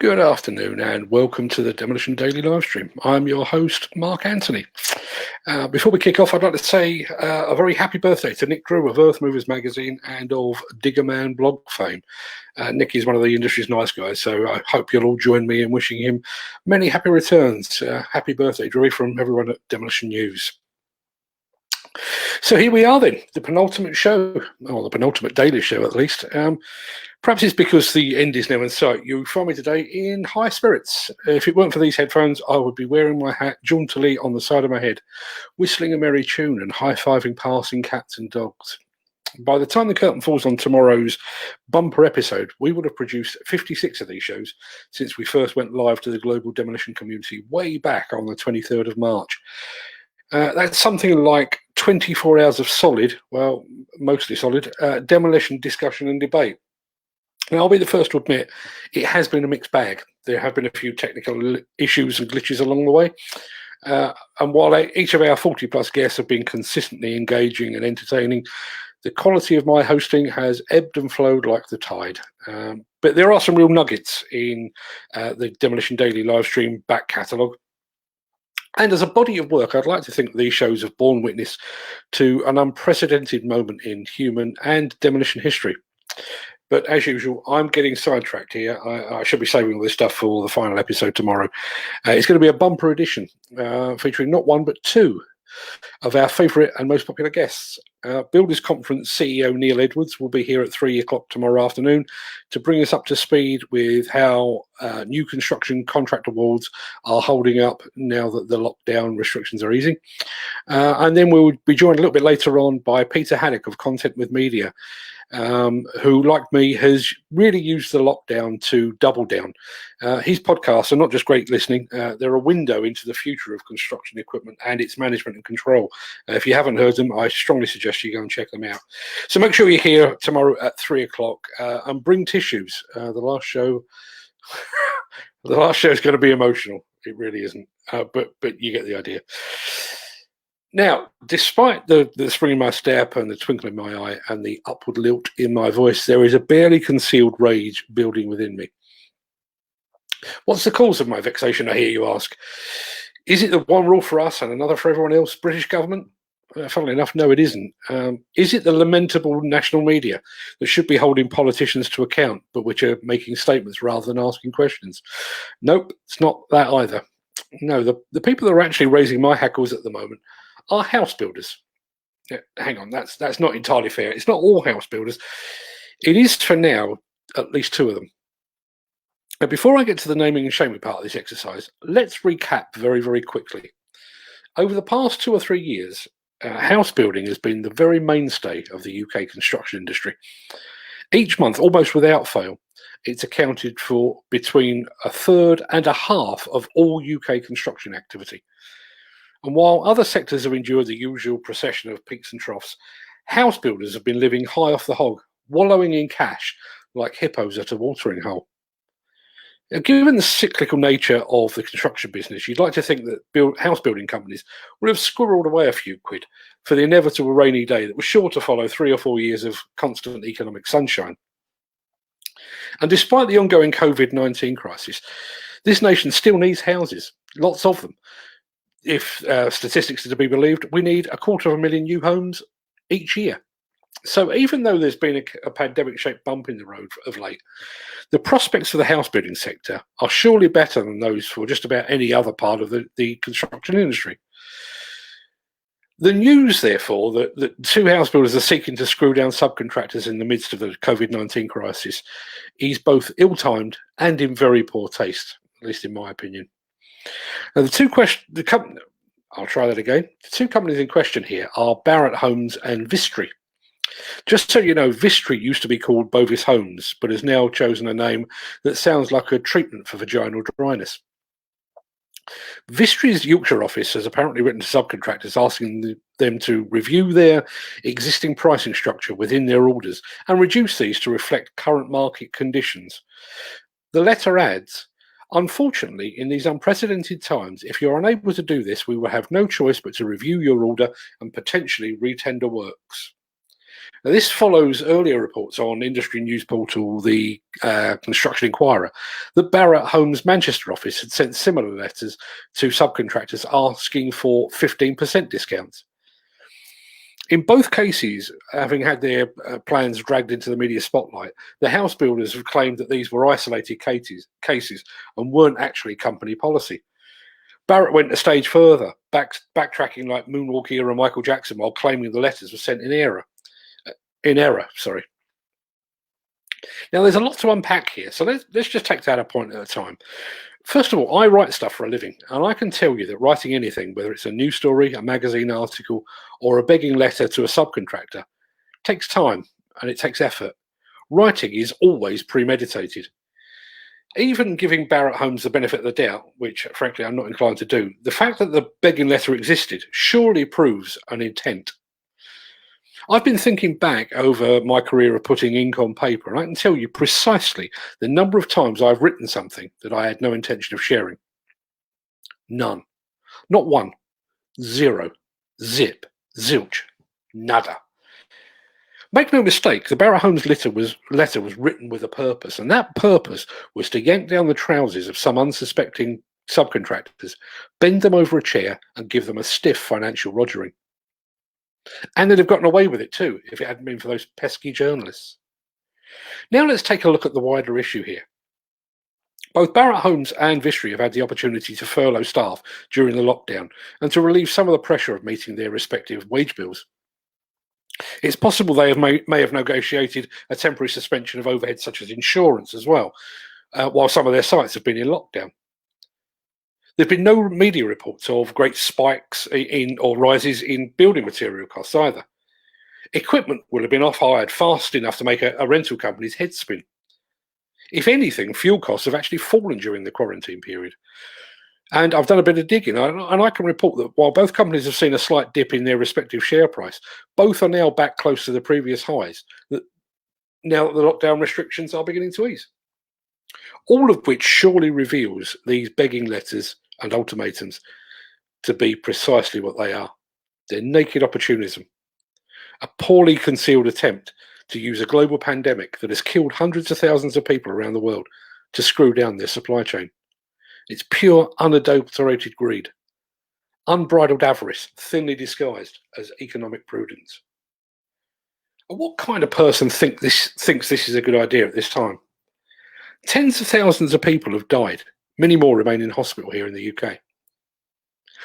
Good afternoon and welcome to the Demolition Daily livestream. I'm your host, Mark Anthony. Before we kick off, I'd like to say a very happy birthday to Nick Drew of Earth Movers magazine and of Diggerman blog fame. Nick is one of the industry's nice guys, so I hope you'll all join me in wishing him many happy returns. Happy birthday, Drew, from everyone at Demolition News. So here we are then, the penultimate show, or the penultimate daily show at least. Perhaps it's because the end is now in sight. You find me today in high spirits. If it weren't for these headphones, I would be wearing my hat jauntily on the side of my head, whistling a merry tune and high-fiving passing cats and dogs. By the time the curtain falls on tomorrow's bumper episode, we would have produced 56 of these shows since we first went live to the global demolition community way back on the 23rd of March. That's something like 24 hours of solid, well, mostly solid, demolition discussion and debate. Now, I'll be the first to admit it has been a mixed bag. There have been a few technical issues and glitches along the way. And while each of our 40-plus guests have been consistently engaging and entertaining, the quality of my hosting has ebbed and flowed like the tide. But there are some real nuggets in the Demolition Daily livestream back catalogue. And as a body of work, I'd like to think these shows have borne witness to an unprecedented moment in human and demolition history. But as usual, I'm getting sidetracked here. I should be saving all this stuff for the final episode tomorrow. It's going to be a bumper edition featuring not one but two of our favourite and most popular guests. Builders Conference CEO Neil Edwards will be here at 3 o'clock tomorrow afternoon to bring us up to speed with how new construction contract awards are holding up now that the lockdown restrictions are easing. And then we'll be joined a little bit later on by Peter Haddock of Content with Media, who, like me, has really used the lockdown to double down. His podcasts are not just great listening, they're a window into the future of construction equipment and its management and control. If you haven't heard them, I strongly suggest you go and check them out. So make sure you're here tomorrow at 3 o'clock and bring tissues. The last show is going to be emotional. It really isn't, but you get the idea. Now, despite the spring in my step and the twinkle in my eye and the upward lilt in my voice, there is a barely concealed rage building within me. What's the cause of my vexation, I hear you ask? Is it the one rule for us and another for everyone else, British government? Funnily enough, no, it isn't. Is it the lamentable national media that should be holding politicians to account, but which are making statements rather than asking questions? Nope, it's not that either. No, the people that are actually raising my hackles at the moment are house builders. Yeah, hang on, that's not entirely fair. It's not all house builders. It is, for now, at least two of them. Now, before I get to the naming and shaming part of this exercise, let's recap very, very quickly. Over the past 2 or 3 years, house building has been the very mainstay of the UK construction industry. Each month, almost without fail, it's accounted for between a third and a half of all UK construction activity. And while other sectors have endured the usual procession of peaks and troughs, house builders have been living high off the hog, wallowing in cash like hippos at a watering hole. Now, given the cyclical nature of the construction business, you'd like to think that house building companies would have squirreled away a few quid for the inevitable rainy day that was sure to follow 3 or 4 years of constant economic sunshine. And despite the ongoing COVID-19 crisis, this nation still needs houses, lots of them. If statistics are to be believed, we need 250,000 new homes each year. So even though there's been a pandemic-shaped bump in the road of late, the prospects for the house building sector are surely better than those for just about any other part of the construction industry. The news, therefore, that two house builders are seeking to screw down subcontractors in the midst of the COVID-19 crisis is both ill-timed and in very poor taste, at least in my opinion. Now, I'll try that again. The two companies in question here are Barratt Homes and Vistry. Just so you know, Vistry used to be called Bovis Homes, but has now chosen a name that sounds like a treatment for vaginal dryness. Vistry's Yorkshire office has apparently written to subcontractors asking them to review their existing pricing structure within their orders and reduce these to reflect current market conditions. The letter adds, "Unfortunately, in these unprecedented times, if you're unable to do this, we will have no choice but to review your order and potentially retender works." Now, this follows earlier reports on industry news portal the Construction Inquirer that Barratt Homes' Manchester office had sent similar letters to subcontractors asking for 15% discounts. In both cases, having had their plans dragged into the media spotlight, the house builders have claimed that these were isolated cases and weren't actually company policy. Barratt went a stage further, backtracking like Moonwalk era Michael Jackson while claiming the letters were sent in error. Now, there's a lot to unpack here, so let's just take that a point at a time. First of all, I write stuff for a living, and I can tell you that writing anything, whether it's a news story, a magazine article, or a begging letter to a subcontractor, takes time and it takes effort. Writing is always premeditated. Even giving Barratt Homes the benefit of the doubt, which frankly I'm not inclined to do, the fact that the begging letter existed surely proves an intent. I've been thinking back over my career of putting ink on paper, and I can tell you precisely the number of times I've written something that I had no intention of sharing. None. Not one. Zero. Zip. Zilch. Nada. Make no mistake, the Barratt Homes letter was written with a purpose, and that purpose was to yank down the trousers of some unsuspecting subcontractors, bend them over a chair, and give them a stiff financial rogering. And they'd have gotten away with it too, if it hadn't been for those pesky journalists. Now let's take a look at the wider issue here. Both Barratt Homes and Vistry have had the opportunity to furlough staff during the lockdown and to relieve some of the pressure of meeting their respective wage bills. It's possible they may have negotiated a temporary suspension of overheads such as insurance as well, while some of their sites have been in lockdown. There have been no media reports of great spikes or rises in building material costs either. Equipment will have been off-hired fast enough to make a rental company's head spin. If anything, fuel costs have actually fallen during the quarantine period. And I've done a bit of digging, and I can report that while both companies have seen a slight dip in their respective share price, both are now back close to the previous highs, now that the lockdown restrictions are beginning to ease. All of which surely reveals these begging letters and ultimatums to be precisely what they are. They're naked opportunism, a poorly concealed attempt to use a global pandemic that has killed hundreds of thousands of people around the world to screw down their supply chain. It's pure, unadulterated greed, unbridled avarice, thinly disguised as economic prudence. And what kind of person thinks this is a good idea at this time? Tens of thousands of people have died. Many more remain in hospital here in the UK.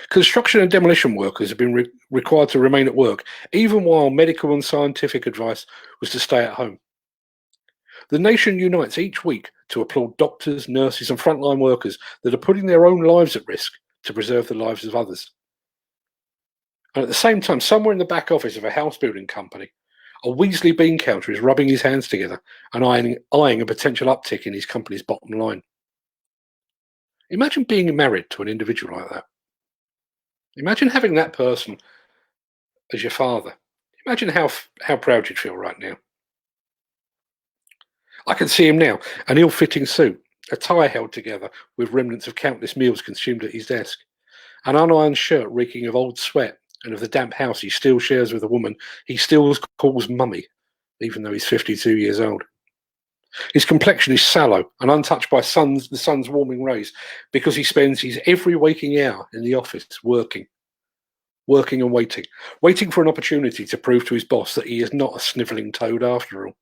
Construction and demolition workers have been required to remain at work, even while medical and scientific advice was to stay at home. The nation unites each week to applaud doctors, nurses, and frontline workers that are putting their own lives at risk to preserve the lives of others. And at the same time, somewhere in the back office of a house building company, a Weasley bean counter is rubbing his hands together and eyeing a potential uptick in his company's bottom line. Imagine being married to an individual like that. Imagine having that person as your father. Imagine how proud you'd feel right now. I can see him now, an ill-fitting suit, a tie held together with remnants of countless meals consumed at his desk, an unironed shirt reeking of old sweat and of the damp house he still shares with a woman he still calls mummy, even though he's 52 years old. His complexion is sallow and untouched by the sun's warming rays because he spends his every waking hour in the office working and waiting for an opportunity to prove to his boss that he is not a snivelling toad after all,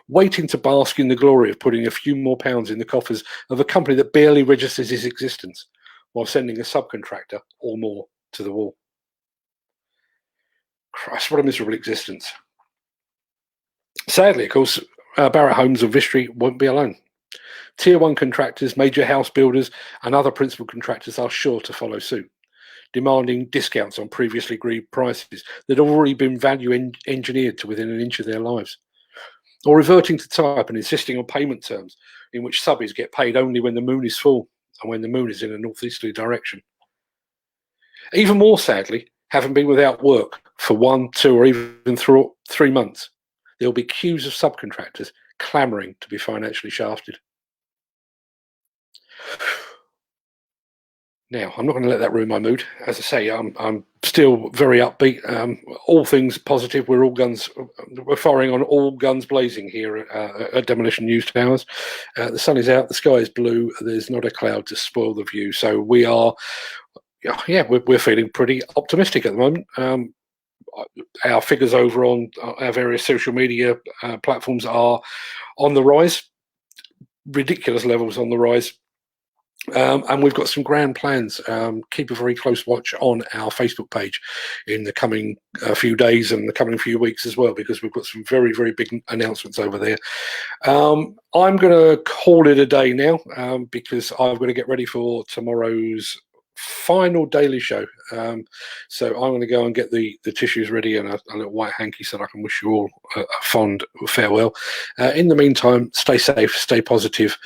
waiting to bask in the glory of putting a few more pounds in the coffers of a company that barely registers his existence while sending a subcontractor or more to the wall. Christ, what a miserable existence. Sadly, of course, Barratt Homes and Vistry won't be alone. Tier 1 contractors, major house builders, and other principal contractors are sure to follow suit, demanding discounts on previously agreed prices that have already been value engineered to within an inch of their lives, or reverting to type and insisting on payment terms in which subbies get paid only when the moon is full and when the moon is in a northeasterly direction. Even more sadly, having been without work for 1, 2, or even 3 months, there will be queues of subcontractors clamouring to be financially shafted. Now, I'm not going to let that ruin my mood. As I say, I'm still very upbeat. All things positive. We're firing on all guns blazing here at Demolition News Towers. The sun is out. The sky is blue. There's not a cloud to spoil the view. So we are, yeah, we're feeling pretty optimistic at the moment. Our figures over on our various social media platforms are on the rise. Ridiculous levels on the rise. And we've got some grand plans. Keep a very close watch on our Facebook page in the coming few days and the coming few weeks as well, because we've got some very, very big announcements over there. I'm going to call it a day now because I've got to get ready for tomorrow's final daily show. So I'm going to go and get the tissues ready and a little white hanky so that I can wish you all a fond farewell. In the meantime, stay safe, stay positive.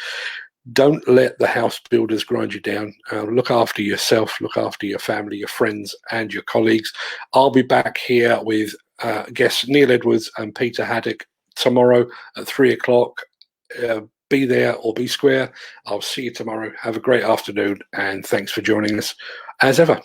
Don't let the house builders grind you down. Look after yourself, look after your family, your friends, and your colleagues. I'll be back here with guests Neil Edwards and Peter Haddock tomorrow at 3 o'clock. Be there or be square. I'll see you tomorrow. Have a great afternoon, and thanks for joining us as ever.